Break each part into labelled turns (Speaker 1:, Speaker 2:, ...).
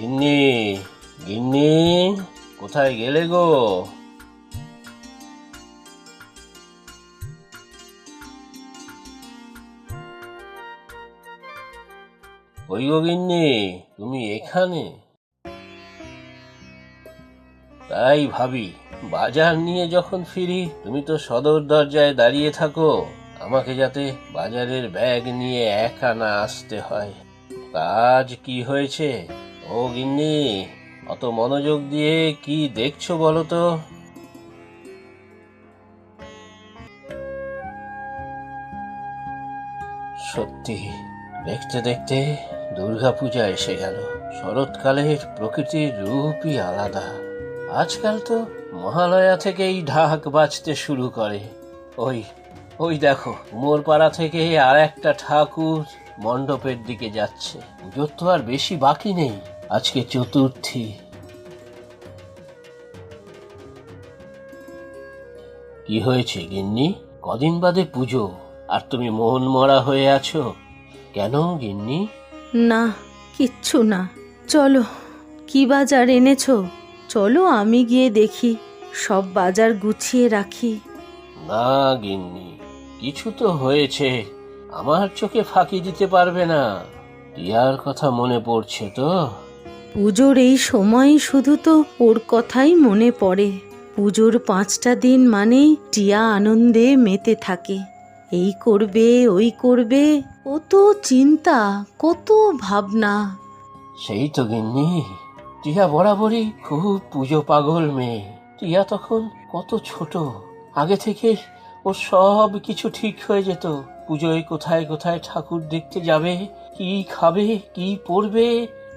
Speaker 1: গিন্নি, গিন্নি, কোথায় গেলে গো? ওই গো গিন্নি, তুমি এখানে? তাই ভাবি, বাজার নিয়ে যখন ফিরি তুমি তো সদর দরজায় দাঁড়িয়ে থাকো, আমাকে যাতে বাজারের ব্যাগ নিয়ে একা না আসতে হয়। কাজ কি হয়েছে? ও গিন্নি, অত মনোযোগ দিয়ে কি দেখছো বলো তো? সত্যি, দেখতে দেখতে দুর্গাপূজা এসে গেল। শরৎকালের প্রকৃতির রূপই আলাদা। আজকাল তো মহালয়া থেকেই ঢাক বাজতে শুরু করে। ওই ওই দেখো, উমরপাড়া থেকে আর একটা ঠাকুর মণ্ডপের দিকে যাচ্ছে। পুজোর তো আর বেশি বাকি নেই, আজকে চতুর্থী। কি হয়েছে গিন্নি? কদিন বাদে পুজো, আর তুমি মন মরা হয়ে আছো কেন গিন্নি?
Speaker 2: না, কিচ্ছু না। চলো, কি বাজার এনেছো? চলো আমি গিয়ে দেখি, সব বাজার গুছিয়ে রাখি।
Speaker 1: না গিন্নি, কিছু তো হয়েছে, আমার চোখে ফাঁকি দিতে পারবে না। টিয়ার কথা মনে পড়ছে তো?
Speaker 2: পুজোর এই সময় শুধু তো ওর কথাই মনে পড়ে। পুজোর 5টা দিন মানেই টিয়া আনন্দে মেতে থাকে। এই করবে, ওই করবে, কত চিন্তা, কত ভাবনা।
Speaker 1: সেই তো গিন্নি, টিয়া বরাবরই খুব পুজো পাগল মেয়ে। টিয়া তখন কত ছোট, আগে থেকে ও সব কিছু ঠিক হয়ে যেত। পুজোয় কোথায় কোথায় ঠাকুর দেখতে যাবে, কি খাবে, কি পরবে।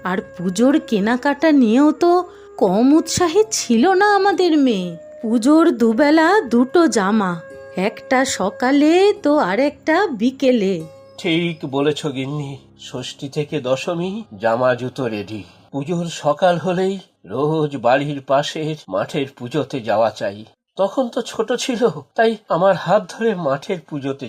Speaker 2: আর পুজোর কেনাকাটা নিয়েও তো কম উৎসাহী ছিল না আমাদের মেয়ে। পুজোর দুবেলা 2টো জামা, একটা সকালে তো আরেকটা বিকেলে।
Speaker 1: ঠিক বলেছ গিন্নি, ষষ্ঠী থেকে দশমী জামা জুতো রেডি। পুজোর সকাল হলেই রোজ বাড়ির পাশের মাঠের পুজোতে যাওয়া চাই। তখন তো ছোট ছিল, তাই আমার হাত ধরে মাঠের পুজোতে